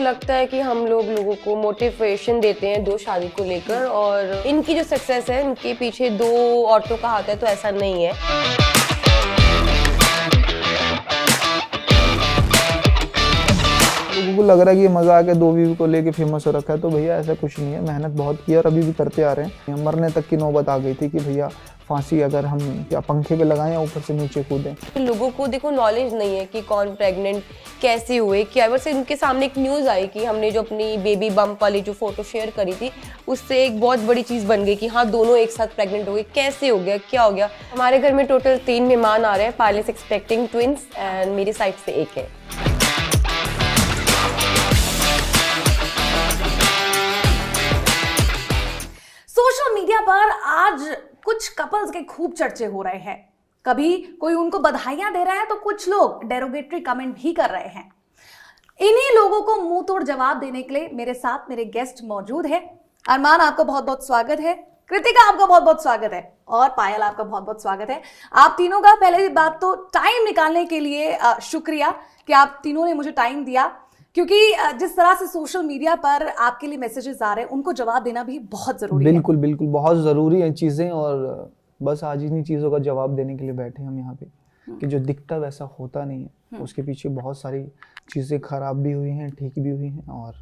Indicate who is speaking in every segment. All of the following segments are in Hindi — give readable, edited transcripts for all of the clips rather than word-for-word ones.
Speaker 1: लगता है कि हम लोगों को मोटिवेशन देते हैं दो शादी को लेकर, और इनकी जो सक्सेस है इनके पीछे दो औरतों का हाथ है, तो ऐसा नहीं है।
Speaker 2: लोगों को लग रहा है कि ये मजा आके दो व्यू को लेके फेमस हो रखा है, तो भैया ऐसा कुछ नहीं है। मेहनत बहुत की और अभी भी करते आ रहे हैं। मरने तक की नौबत आ गई थी कि भैया फांसी अगर हम क्या पंखे पे लगाएं या ऊपर से नीचे कूदें।
Speaker 1: लोगों को देखो नॉलेज नहीं है कि कौन प्रेग्नेंट कैसे हुए, क्या बस इनके सामने एक न्यूज़ आई कि हमने जो अपनी बेबी बम्प वाली जो फोटो शेयर करी थी उससे एक बहुत बड़ी चीज़ बन गई कि हाँ दोनों एक साथ प्रेग्नेंट हो गए। कैसे हो गया, क्या हो गया? हमारे घर में टोटल 3 मेहमान आ रहे हैं। पायल इज एक्सपेक्टिंग ट्विंस एंड मेरी साइड से एक है।
Speaker 3: सोशल मीडिया पर आज कुछ कपल्स के खूब चर्चे हो रहे हैं। कभी कोई उनको बधाइयां दे रहा है तो कुछ लोग डेरोगेटरी कमेंट भी कर रहे हैं। इन्हीं लोगों को मुंह तोड़ जवाब देने के लिए मेरे साथ मेरे गेस्ट मौजूद है। अरमान, आपका बहुत बहुत स्वागत है। कृतिका, आपका बहुत बहुत स्वागत है। और पायल, आपका बहुत बहुत स्वागत है। आप तीनों का पहले बात तो टाइम निकालने के लिए शुक्रिया कि आप तीनों ने मुझे टाइम दिया, क्योंकि जिस तरह से सोशल मीडिया पर आपके लिए मैसेजेस आ रहे हैं उनको जवाब देना भी बहुत जरूरी है।
Speaker 2: बिल्कुल बिल्कुल, बहुत ज़रूरी है चीज़ें। और बस आज इन्हीं चीज़ों का जवाब देने के लिए बैठे हम यहाँ पे कि जो दिखता वैसा होता नहीं है, उसके पीछे बहुत सारी चीज़ें खराब भी हुई हैं, ठीक भी हुई हैं, और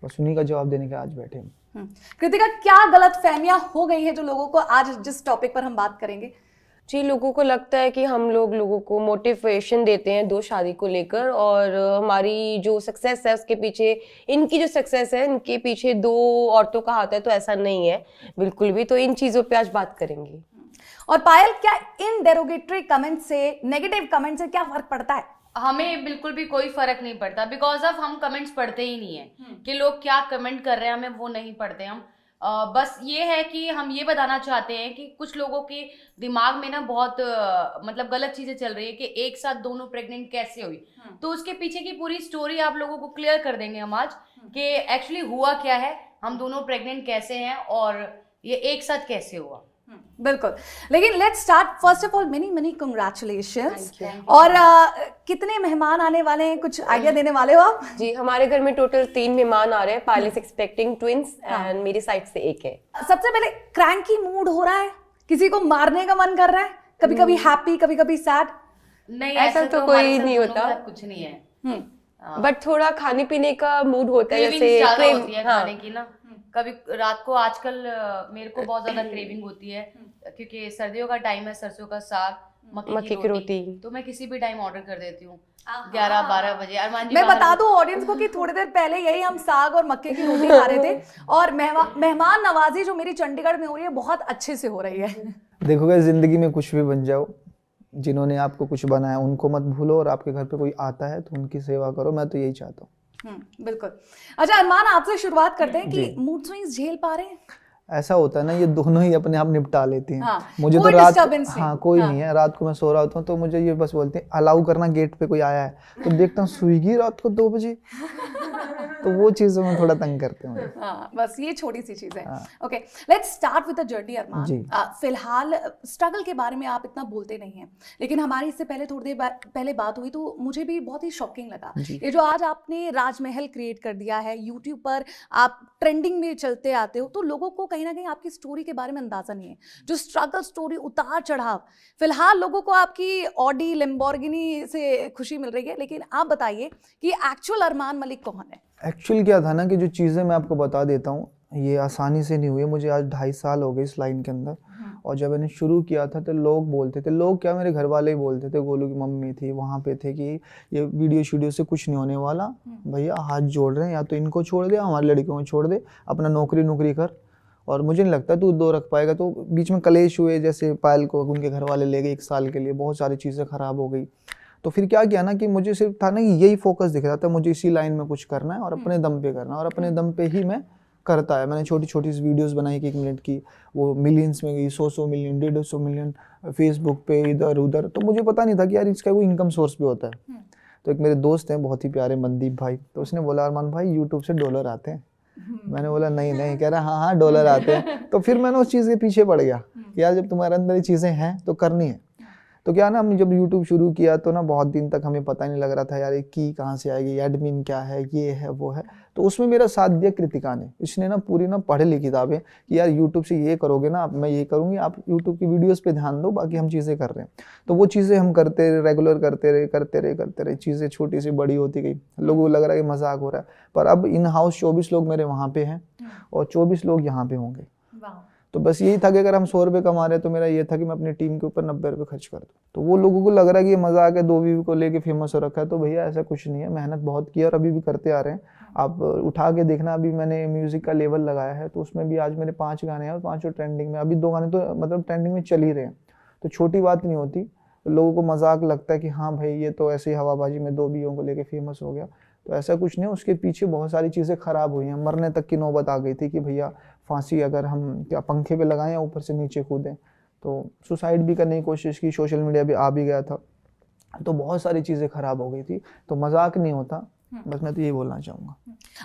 Speaker 2: बस उन्हीं का जवाब देने के आज बैठे हम।
Speaker 3: कृतिका, क्या गलत फहमियां हो गई है जो लोगों को आज जिस टॉपिक पर हम बात करेंगे?
Speaker 1: जी, लोगों को लगता है कि हम लोगों को मोटिवेशन देते हैं दो शादी को लेकर, और हमारी जो सक्सेस है उसके पीछे, इनकी जो सक्सेस है इनके पीछे दो औरतों का हाथ है, तो ऐसा नहीं है बिल्कुल भी। तो इन चीज़ों पे आज बात करेंगे।
Speaker 3: और पायल, क्या इन डेरोगेटरी कमेंट से, नेगेटिव कमेंट से क्या फर्क पड़ता है?
Speaker 4: हमें बिल्कुल भी कोई फर्क नहीं पड़ता, बिकॉज ऑफ हम कमेंट्स पढ़ते ही नहीं है कि लोग क्या कमेंट कर रहे हैं, हमें वो नहीं पढ़ते हम। बस ये है कि हम ये बताना चाहते हैं कि कुछ लोगों के दिमाग में ना बहुत मतलब गलत चीजें चल रही है कि एक साथ दोनों प्रेग्नेंट कैसे हुई। तो उसके पीछे की पूरी स्टोरी आप लोगों को क्लियर कर देंगे हम आज कि एक्चुअली हुआ क्या है, हम दोनों प्रेग्नेंट कैसे हैं और ये एक साथ कैसे हुआ।
Speaker 3: बिल्कुल, लेकिन let's start. First of all many congratulations. और कितने मेहमान आने वाले हैं, कुछ आइडिया देने वाले हो आप?
Speaker 1: जी, हमारे घर में टोटल 3 मेहमान आ रहे हैं। पायल इज एक्सपेक्टिंग ट्विंस एंड मेरी साइड से एक है।
Speaker 3: सबसे पहले, क्रैंकी मूड हो रहा है, किसी को मारने का मन कर रहा है, कभी कभी हैप्पी, कभी कभी सैड?
Speaker 4: नहीं,
Speaker 1: ऐसा तो कोई नहीं होता,
Speaker 4: कुछ नहीं है।
Speaker 1: बट थोड़ा खाने पीने का मूड होता है, जैसे
Speaker 4: होती है खाने की ना। कभी रात को आजकल मेरे को बहुत ज्यादा क्रेविंग होती है, क्योंकि सर्दियों का टाइम है, सरसों का साग, मक्की की रोटी, तो मैं किसी भी टाइम ऑर्डर कर देती हूँ 11-12 बजे। अरमान जी,
Speaker 3: मैं बता दूं ऑडियंस को कि थोड़ी देर पहले यही हम साग और मक्के की रोटी खा रहे थे। और मेहमान नवाजी जो मेरी चंडीगढ़ में हो रही है बहुत अच्छे से हो रही है।
Speaker 2: देखो गाइस, जिंदगी में कुछ भी बन जाओ, जिन्होंने आपको कुछ बनाया उनको मत भूलो, और आपके घर पे कोई आता है तो उनकी सेवा करो। मैं तो यही चाहता हूँ।
Speaker 3: बिल्कुल। अच्छा अरमान, आपसे शुरुआत करते हैं कि मूड स्विंग्स झेल पा रहे हैं?
Speaker 2: ऐसा होता है ना, ये दोनों ही अपने आप निपटा लेती हैं। मुझे
Speaker 3: कोई
Speaker 2: तो रात, कोई नहीं है, रात को मैं सो रहा होता हूँ तो मुझे ये बस बोलते हैं अलाउ करना, गेट पे कोई आया है तो देखता हूँ स्विगी रात को 2 बजे। तो वो चीज़ों में थोड़ा तंग करते हैं।
Speaker 3: बस ये छोटी सी चीज़ है। Okay, let's start with the journey Armaan. फिलहाल स्ट्रगल के बारे में आप इतना बोलते नहीं हैं, लेकिन हमारी इससे पहले थोड़ी देर पहले बात हुई तो मुझे भी बहुत ही शॉकिंग लगा। ये जो आज आपने राजमहल क्रिएट कर दिया है, यूट्यूब पर आप ट्रेंडिंग में चलते आते हो, तो लोगों को कहीं ना कहीं आपकी स्टोरी के बारे में अंदाजा नहीं है। जो स्ट्रगल स्टोरी, उतार चढ़ाव, फिलहाल लोगों को आपकी ऑडी लैम्बोर्गिनी से खुशी मिल रही है, लेकिन आप बताइए कि एक्चुअल अरमान मलिक कौन है?
Speaker 2: एक्चुअल क्या था ना कि जो चीज़ें मैं आपको बता देता हूँ, ये आसानी से नहीं हुई। मुझे आज 2.5 साल हो गए इस लाइन के अंदर, और जब मैंने शुरू किया था तो लोग बोलते थे, लोग क्या, मेरे घर वाले ही बोलते थे, गोलू की मम्मी थी वहाँ पे थे, कि ये वीडियो से कुछ नहीं होने वाला भैया, हाथ जोड़ रहे हैं, या तो इनको छोड़ दे, हमारी लड़कियों को छोड़ दे, अपना नौकरी कर, और मुझे नहीं लगता तू 2 रख पाएगा। तो बीच में कलेश हुए, जैसे पायल को उनके घर वाले ले गए 1 साल के लिए, बहुत सारी चीज़ें ख़राब हो गई। तो फिर क्या किया ना कि मुझे सिर्फ था ना कि यही फोकस दिख रहा था, मुझे इसी लाइन में कुछ करना है और अपने दम पे करना है, और अपने दम पे ही मैं करता है। मैंने छोटी छोटी वीडियोस बनाई कि 1 मिनट की, वो मिलियंस में गई, 100 मिलियन, 150 मिलियन फेसबुक पे, इधर उधर। तो मुझे पता नहीं था कि यार इसका कोई इनकम सोर्स भी होता है। तो एक मेरे दोस्त हैं बहुत ही प्यारे, मनदीप भाई, तो उसने बोला अरमान भाई यूट्यूब से डॉलर आते हैं। मैंने बोला नहीं, कह रहा हाँ डॉलर आते हैं। तो फिर मैंने उस चीज़ के पीछे पड़ गया कि यार जब तुम्हारे अंदर ये चीज़ें हैं तो करनी है। तो क्या ना, हम जब यूट्यूब शुरू किया तो ना बहुत दिन तक हमें पता नहीं लग रहा था यार ये की कहाँ से आएगी, एडमिन क्या है, ये है वो है। तो उसमें मेरा साथ दिया कृतिका ने। इसने ना पूरी ना पढ़ ली किताबें कि यार यूट्यूब से ये करोगे ना, मैं ये करूँगी, आप यूट्यूब की वीडियोज़ पे ध्यान दो, बाकी हम चीज़ें कर रहे हैं। तो वो चीज़ें हम करते रहे, रेगुलर करते रहे, चीज़ें छोटी सी बड़ी होती गई। लोगों को लग रहा है कि मजाक हो रहा है, पर अब इन हाउस 24 लोग मेरे वहाँ पे हैं और 24 लोग यहाँ पे होंगे। तो बस यही था कि अगर हम 100 रुपये कमा रहे हैं तो मेरा ये था कि मैं अपनी टीम के ऊपर 90 रुपये खर्च कर दूँ। तो वो लोगों को लग रहा है कि ये मजाक है, 2 व्यू को लेके फेमस हो रखा है। तो भैया ऐसा कुछ नहीं है, मेहनत बहुत की है और अभी भी करते आ रहे हैं। आप उठा के देखना, अभी मैंने म्यूजिक का लेवल लगाया है तो उसमें भी आज मेरे 5 गाने हैं और 5 ट्रेंडिंग में, अभी 2 गाने तो मतलब ट्रेंडिंग में चल ही रहे हैं। तो छोटी बात नहीं होती। तो लोगों को मजाक लगता है कि हाँ भाई ये तो ऐसे ही हवाबाजी में 2 व्यू को लेके फेमस हो गया। तो ऐसा कुछ नहीं, उसके पीछे बहुत सारी चीज़ें खराब हुई हैं। मरने तक की नौबत आ गई थी कि भैया फांसी अगर हम क्या पंखे पे लगाएं या ऊपर से नीचे कूदें। तो सुसाइड भी करने की कोशिश की, सोशल मीडिया पे आ भी गया था। तो बहुत सारी चीज़ें खराब हो गई थी। तो मजाक नहीं होता, बस मैं तो यही बोलना चाहूँगा।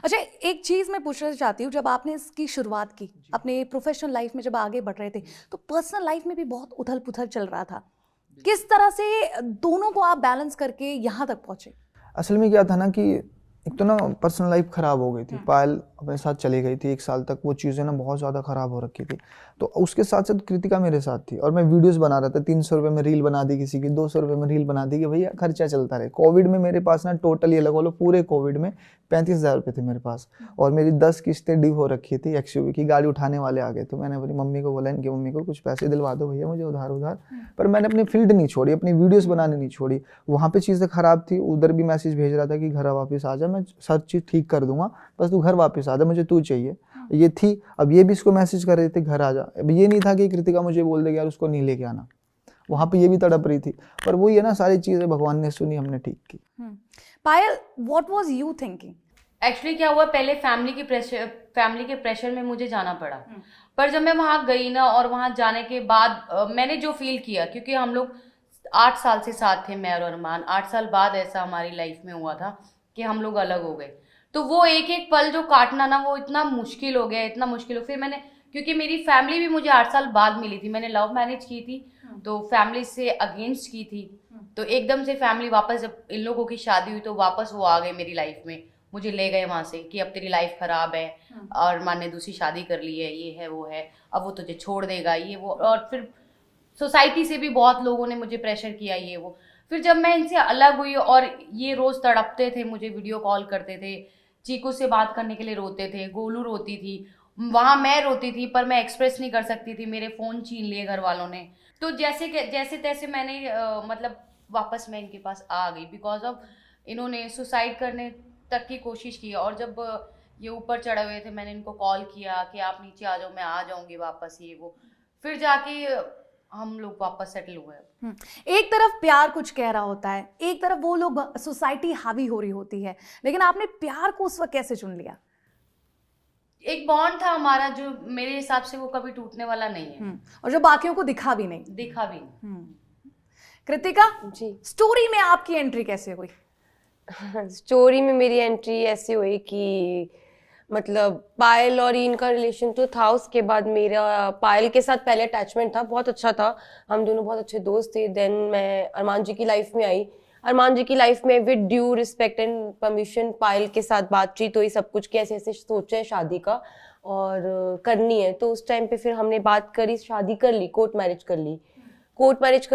Speaker 3: अच्छा, एक चीज़ मैं पूछना चाहती हूँ, जब आपने इसकी शुरुआत की अपने प्रोफेशनल लाइफ में, जब आगे बढ़ रहे थे तो पर्सनल लाइफ में भी बहुत उथल पुथल चल रहा था। किस तरह से दोनों को आप बैलेंस करके यहाँ तक पहुँचे?
Speaker 2: असल में क्या था ना कि एक तो ना पर्सनल लाइफ ख़राब हो गई थी। पायल अपने साथ चली गई थी 1 साल तक, वो चीज़ें ना बहुत ज़्यादा ख़राब हो रखी थी। तो उसके साथ साथ कृतिका मेरे साथ थी और मैं वीडियोस बना रहा था। 300 रुपये में रील बना दी किसी की, 200 रुपये में रील बना दी कि भैया खर्चा चलता रहे। कोविड में मेरे पास ना टोटल ये लगा लो पूरे कोविड में 35,000 रुपये थे मेरे पास और मेरी 10 किस्तें ड्यू हो रखी थी। एक्सयूवी की गाड़ी उठाने वाले आ गए थे। मैंने अपनी मम्मी को बोला, इनकी मम्मी को कुछ पैसे दिलवा दो भैया मुझे उधार। पर मैंने अपनी फील्ड नहीं छोड़ी, अपनी वीडियोस बनाने नहीं छोड़ी। वहाँ पे चीज़ें ख़राब थी, उधर भी मैसेज भेज रहा था कि घर वापस आ जा, मैं सब चीज़ ठीक कर दूंगा, बस तू घर वापस आ जा, मुझे तू चाहिए। ये थी। अब ये भी इसको मैसेज कर रहे थे घर आ जा। अब ये नहीं था कि कृतिका मुझे बोल देगी यार उसको नहीं लेके आना। वहाँ पे ये भी तड़प रही थी। पर वो ये ना सारी चीज़ें भगवान ने सुनी, हमने ठीक की।
Speaker 3: Payal, what was you thinking?
Speaker 4: Actually क्या हुआ, पहले फैमिली के प्रेशर में मुझे जाना पड़ा। पर जब मैं वहां गई ना, और वहां जाने के बाद मैंने जो फील किया, क्योंकि हम लोग 8 साल से साथ थे, मैं और अरमान। 8 साल बाद ऐसा हमारी लाइफ में हुआ था कि हम लोग अलग हो गए। तो वो एक एक पल जो काटना ना, वो इतना मुश्किल हो गया, इतना मुश्किल हो। फिर मैंने, क्योंकि मेरी फैमिली भी मुझे 8 साल बाद मिली थी, मैंने लव मैरिज की थी तो फैमिली से अगेंस्ट की थी। तो एकदम से फैमिली वापस, जब इन लोगों की शादी हुई तो वापस वो आ गए मेरी लाइफ में, मुझे ले गए वहां से कि अब तेरी लाइफ खराब है और माँ ने दूसरी शादी कर ली है, ये है वो है, अब वो तुझे छोड़ देगा, ये वो। और फिर सोसाइटी से भी बहुत लोगों ने मुझे प्रेशर किया, ये वो। फिर जब मैं इनसे अलग हुई और ये रोज तड़पते थे, मुझे वीडियो कॉल करते थे, चीकू से बात करने के लिए रोते थे, गोलू रोती थी, वहां मैं रोती थी, पर मैं एक्सप्रेस नहीं कर सकती थी, मेरे फोन छीन लिए घर वालों ने। तो जैसे तैसे मैंने मतलब वापस मैं इनके पास आ गई, बिकॉज ऑफ इन्होंने सुसाइड करने तक की कोशिश की। और जब ये ऊपर चढ़े हुए थे, मैंने इनको कॉल किया कि आप नीचे आ जाओ, मैं आ जाऊंगी वापस, ये वो। फिर जाके हम लोग वापस सेटल हुए।
Speaker 3: एक तरफ प्यार कुछ कह रहा होता है, एक तरफ वो लोग सोसाइटी हावी हो रही होती है, लेकिन आपने प्यार को उस वक्त कैसे चुन लिया?
Speaker 4: एक बॉन्ड था हमारा जो मेरे हिसाब से वो कभी टूटने वाला नहीं है,
Speaker 3: और जो बाकियों को दिखा भी नहीं। कृतिका
Speaker 1: जी,
Speaker 3: स्टोरी में आपकी एंट्री कैसे हुई?
Speaker 1: स्टोरी में मेरी एंट्री ऐसी हुई कि मतलब पायल और इनका रिलेशन तो था, उसके बाद मेरा पायल के साथ पहले अटैचमेंट था, बहुत अच्छा था, हम दोनों बहुत अच्छे दोस्त थे। देन मैं अरमान जी की लाइफ में आई। अरमान जी की लाइफ में with due respect and permission Payal के साथ बातचीत हुई, सब कुछ कैसे ऐसे सोचा है शादी का और करनी है। तो उस टाइम पे फिर हमने बात करी, शादी कर ली, कोर्ट मैरिज कर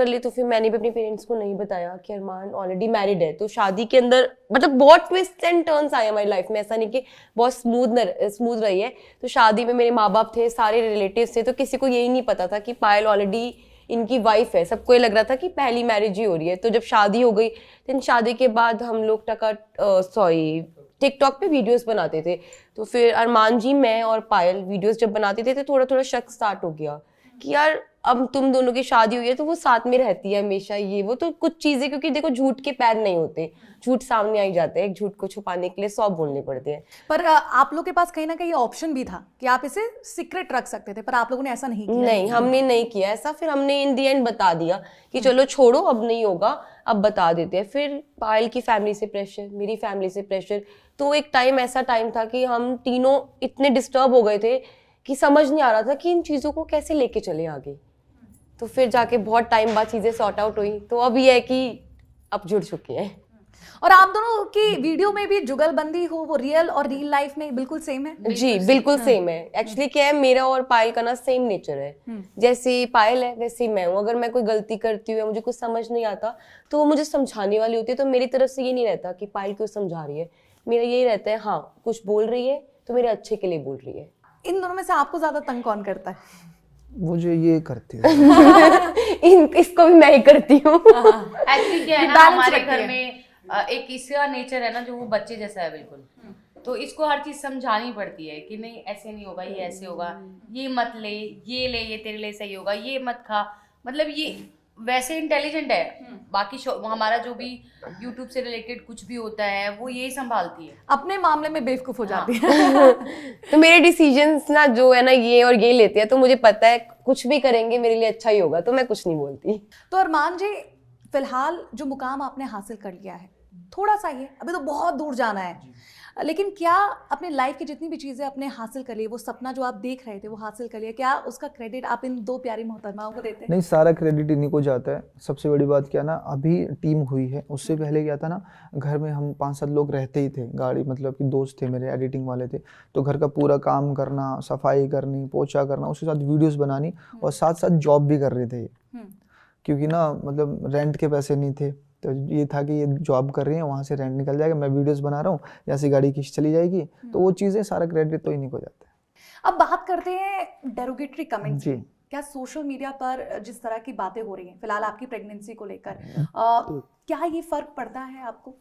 Speaker 1: ली। तो फिर मैंने भी अपने पेरेंट्स को नहीं बताया कि अरमान ऑलरेडी मैरिड है। तो शादी के अंदर मतलब बहुत ट्विस्ट एंड टर्न्स आए हमारी लाइफ में, ऐसा नहीं कि बहुत स्मूथ रही है। तो शादी में मेरे माँ बाप थे, सारे रिलेटिव्स थे, तो किसी को यही नहीं पता था कि पायल ऑलरेडी इनकी वाइफ है। सबको ये लग रहा था कि पहली मैरिज ही हो रही है। तो जब शादी हो गई, तो शादी के बाद हम लोग टिकटॉक पे वीडियोस बनाते थे। तो फिर अरमान जी, मैं और पायल वीडियोस जब बनाते थे तो थोड़ा थोड़ा शक स्टार्ट हो गया कि यार अब तुम दोनों की शादी हुई है तो वो साथ में रहती है हमेशा, ये वो। तो कुछ चीजें, क्योंकि देखो झूठ के पैर नहीं होते, झूठ सामने आ ही जाते हैं, एक झूठ को छुपाने के लिए 100 बोलने पड़ते हैं।
Speaker 3: पर आप लोग के पास कहीं ना कहीं ऑप्शन भी था कि आप इसे सीक्रेट रख सकते थे, पर आप लोगों ने ऐसा नहीं किया।
Speaker 1: नहीं, हमने नहीं किया ऐसा। फिर हमने इन दी एंड बता दिया कि चलो छोड़ो, अब नहीं होगा, अब बता देते हैं। फिर पायल की फैमिली से प्रेशर, मेरी फैमिली से प्रेशर। तो एक ऐसा टाइम था कि हम तीनों इतने डिस्टर्ब हो गए थे कि समझ नहीं आ रहा था कि इन चीजों को कैसे लेके चले आगे। तो फिर जाके बहुत टाइम बाद चीज़ें सॉर्ट आउट हुई, तो अब ये है कि अब जुड़ चुकी हैं।
Speaker 3: और आप दोनों की वीडियो में भी जुगलबंदी हो, वो रियल और रियल लाइफ में बिल्कुल सेम है?
Speaker 1: जी बिल्कुल सेम है। एक्चुअली क्या है, मेरा और पायल का ना सेम नेचर है। जैसे पायल है वैसे ही मैं हूँ। अगर मैं कोई गलती करती हूँ या मुझे कुछ समझ नहीं आता तो वो मुझे समझाने वाली होती है। तो मेरी तरफ से ये नहीं रहता कि पायल क्यों समझा रही है, मेरा यही रहता है हाँ कुछ बोल रही है तो मेरे अच्छे के लिए बोल रही है।
Speaker 3: इन दोनों में से आपको ज्यादा तंग कौन करता है?
Speaker 2: मुझे ये करती है
Speaker 1: इसको भी मैं ही करती हूँ।
Speaker 4: एक्चुअली क्या है ना,
Speaker 3: Balance
Speaker 4: हमारे
Speaker 3: रखती
Speaker 4: घर
Speaker 3: है।
Speaker 4: में एक इसका नेचर है ना जो वो बच्चे जैसा है बिल्कुल। तो इसको हर चीज समझानी पड़ती है कि नहीं ऐसे नहीं होगा, ये ऐसे होगा, ये मत ले, ये तेरे लिए सही होगा, ये मत खा। मतलब ये वैसे इंटेलिजेंट है। बाकी हमारा जो भी यूट्यूब से रिलेटेड कुछ भी होता है वो यही संभालती है।
Speaker 3: अपने मामले में बेवकूफ हो जाती है।
Speaker 1: तो मेरे डिसीजंस ना जो है ना ये और ये लेते हैं, तो मुझे पता है कुछ भी करेंगे मेरे लिए अच्छा ही होगा, तो मैं कुछ नहीं बोलती।
Speaker 3: तो अरमान जी, फिलहाल जो मुकाम आपने हासिल कर लिया है, थोड़ा सा ही है, अभी तो बहुत दूर जाना है, लेकिन क्या अपने लाइफ की जितनी भी चीजें आपने हासिल कर ली, वो सपना जो आप देख रहे थे वो हासिल कर लिया, क्या उसका क्रेडिट आप इन दो प्यारी मोहतरमाओं को देते हैं?
Speaker 2: नहीं, सारा क्रेडिट इन्हीं को जाता है। सबसे बड़ी बात क्या ना, अभी टीम हुई है, उससे पहले क्या था ना, घर में हम 5-7 लोग रहते ही थे। गाड़ी मतलब कि दोस्त थे मेरे, एडिटिंग वाले थे, तो घर का पूरा काम करना, सफाई करनी, पोछा करना, उसके साथ वीडियोस बनानी, और साथ साथ जॉब भी कर रहे थे क्योंकि ना मतलब रेंट के पैसे नहीं थे। तो ये था कि ये जॉब कर रही है, वहाँ से रेंट निकल जाएगा, मैं वीडियोस बना रहा हूँ, यहाँ से गाड़ी किस्त चली जाएगी। तो वो चीज़ें, सारा क्रेडिट तो इन्हीं को जाता है।
Speaker 3: अब बात करते हैं डेरोगेटरी कमेंट्स
Speaker 2: जी।
Speaker 3: की। क्या सोशल मीडिया पर जिस तरह की बातें हो रही हैं फिलहाल आपकी प्रेगनेंसी को लेकर, क्या ये फर्क पड़ता है आपको?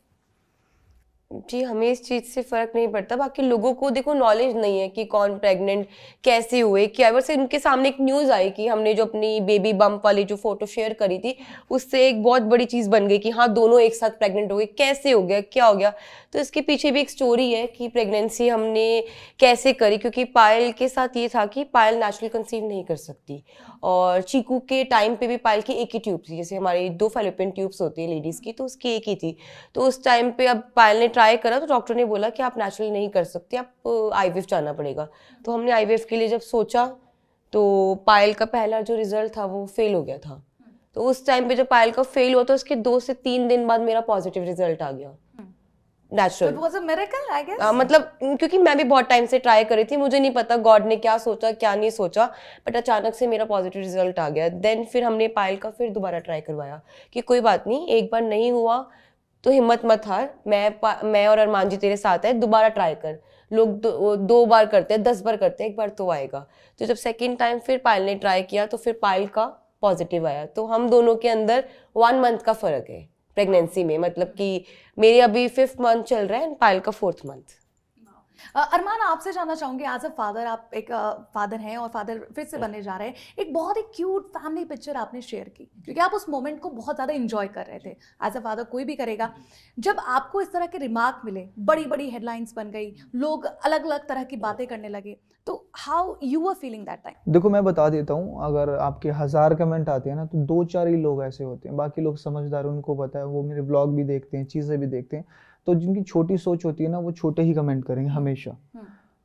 Speaker 1: जी हमें इस चीज़ से फ़र्क नहीं पड़ता। बाकी लोगों को देखो नॉलेज नहीं है कि कौन प्रेग्नेंट, कैसे हुए, क्या। बस उनके सामने एक न्यूज़ आई कि हमने जो अपनी बेबी बम्प वाली जो फ़ोटो शेयर करी थी, उससे एक बहुत बड़ी चीज़ बन गई कि हाँ दोनों एक साथ प्रेग्नेंट हो गए। कैसे हो गया, क्या हो गया? तो इसके पीछे भी एक स्टोरी है कि प्रेगनेंसी हमने कैसे करी, क्योंकि पायल के साथ ये था कि पायल नेचुरल कंसीव नहीं कर सकती, और चीकू के टाइम पे भी पायल की एक ही ट्यूब थी। जैसे हमारी 2 फैलोपियन ट्यूब्स होती है लेडीज़ की, तो उसकी एक ही थी। तो उस टाइम पे अब पायल ने ट्राई करा तो डॉक्टर ने बोला कि आप नेचुरल नहीं कर सकते, आप आईवीएफ जाना पड़ेगा। तो हमने आईवीएफ के लिए जब सोचा तो पायल का पहला जो रिजल्ट था वो फेल हो गया था। तो उस टाइम पे जब पायल का फेल हुआ तो उसके 2 से 3 दिन बाद मेरा पॉजिटिव रिजल्ट आ गया natural.
Speaker 3: It was a miracle, I guess.
Speaker 1: मतलब क्योंकि मैं भी बहुत टाइम से ट्राई कर रही थी, मुझे नहीं पता गॉड ने क्या सोचा क्या नहीं सोचा, बट अचानक से मेरा पॉजिटिव रिजल्ट आ गया। देन फिर हमने पायल का फिर दोबारा ट्राई करवाया कि कोई बात नहीं, एक बार नहीं हुआ तो हिम्मत मत हार, मैं और अरमान जी तेरे साथ है, दोबारा ट्राई कर। लोग 2 बार करते हैं, 10 बार करते हैं, एक बार तो आएगा। तो जब सेकेंड टाइम फिर पायल ने ट्राई किया तो फिर पायल का पॉजिटिव आया। तो हम दोनों के अंदर 1 मंथ का फ़र्क है प्रेगनेंसी में। मतलब कि मेरे अभी 5th मंथ चल रहा है, पायल का 4th मंथ।
Speaker 3: अरमान, आपसे जानना चाहूंगी, एज अ फादर, आप एक फादर हैं और फादर फिर से बनने जा रहे हैं, एक बहुत ही क्यूट फैमिली पिक्चर आपने शेयर की, क्योंकि आप उस मोमेंट को बहुत ज़्यादा इंजॉय कर रहे थे। एज अ फादर कोई भी करेगा। जब आपको इस तरह के रिमार्क मिले, बड़ी बड़ी हेडलाइंस बन गई, लोग अलग अलग तरह की बातें करने लगे, तो how you were feeling that time?
Speaker 2: देखो मैं बता देता हूँ, अगर आपके 1000 कमेंट आते हैं ना, तो 2-4 ही लोग ऐसे होते हैं, बाकी लोग समझदार, उनको पता है, वो मेरे ब्लॉग भी देखते हैं, चीज़ें भी देखते हैं। तो जिनकी छोटी सोच होती है ना, वो छोटे ही कमेंट करेंगे हमेशा।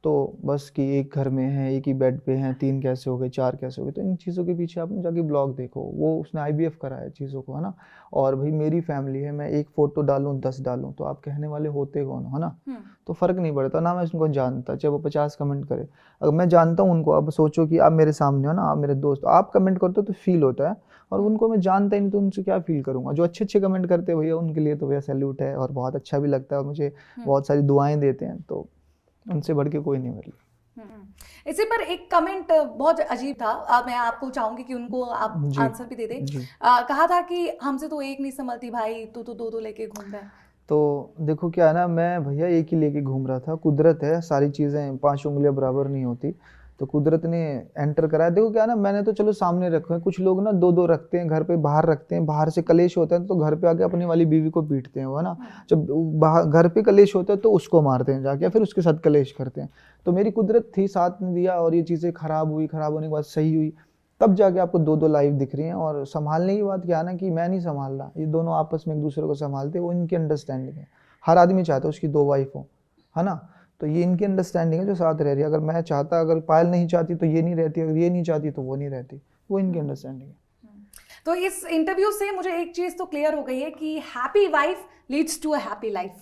Speaker 2: तो बस कि एक घर में है, एक ही बेड पे हैं, 3 कैसे हो गए, 4 कैसे हो गए। तो इन चीज़ों के पीछे आप जाके ब्लॉग देखो, वो उसने IVF कराया चीज़ों को, है ना। और भाई मेरी फैमिली है, मैं एक फ़ोटो डालूँ 10 डालूँ, तो आप कहने वाले होते कौन हो, है ना। तो फ़र्क नहीं पड़ता ना, मैं उनको जानता, चाहे वो 50 कमेंट करे, अगर मैं जानता हूँ उनको। अब सोचो कि आप मेरे सामने हो ना, आप मेरे दोस्त, आप कमेंट करते हो तो फील होता है, और उनको मैं जानता ही नहीं तो उनसे क्या फील करूँगा। जो अच्छे कमेंट करते हैं भैया, उनके लिए तो भैया सैल्यूट है, और बहुत अच्छा भी लगता है, और मुझे बहुत सारी दुआएँ देते हैं, तो उनसे बढ़ के कोई नहीं मेरे लिए।
Speaker 3: इसी पर एक कमेंट बहुत अजीब था, मैं आपको चाहूंगी कि उनको आप आंसर भी दे दें। कहा था कि हमसे तो एक नहीं संभलती भाई, तू तो 2 लेके घूम रहा है।
Speaker 2: तो देखो क्या है ना, मैं भैया एक ही लेके घूम रहा था। कुदरत है, सारी चीज़ें 5 उंगलियां बराबर नहीं होती, तो कुदरत ने एंटर कराया। देखो क्या है ना, मैंने तो चलो सामने रखे हैं, कुछ लोग ना 2-2 रखते हैं घर पे, बाहर रखते हैं, बाहर से कलेश होता है तो घर पे आके अपनी वाली बीवी को पीटते हैं, वो है ना। जब बाहर घर पे कलेश होता है तो उसको मारते हैं जाके, फिर उसके साथ कलेश करते हैं। तो मेरी कुदरत थी, साथ में दिया, और ये चीज़ें खराब हुई, खराब होने के बाद सही हुई, तब जाके आपको 2-2 लाइव दिख रही हैं। और संभालने की बात क्या है ना, कि मैं नहीं संभाल रहा, ये दोनों आपस में एक दूसरे को संभालते, वो इनकी अंडरस्टैंडिंग है। हर आदमी चाहता है उसकी 2 वाइफ हो, है ना। तो ये इनकी अंडरस्टैंडिंग है जो साथ रह रही है। अगर मैं चाहता, अगर पायल नहीं चाहती तो ये नहीं रहती, अगर ये नहीं चाहती तो वो नहीं रहती, वो इनकी अंडरस्टैंडिंग है।
Speaker 3: तो इस इंटरव्यू से मुझे एक चीज तो क्लियर हो गई है कि happy wife leads to a happy life.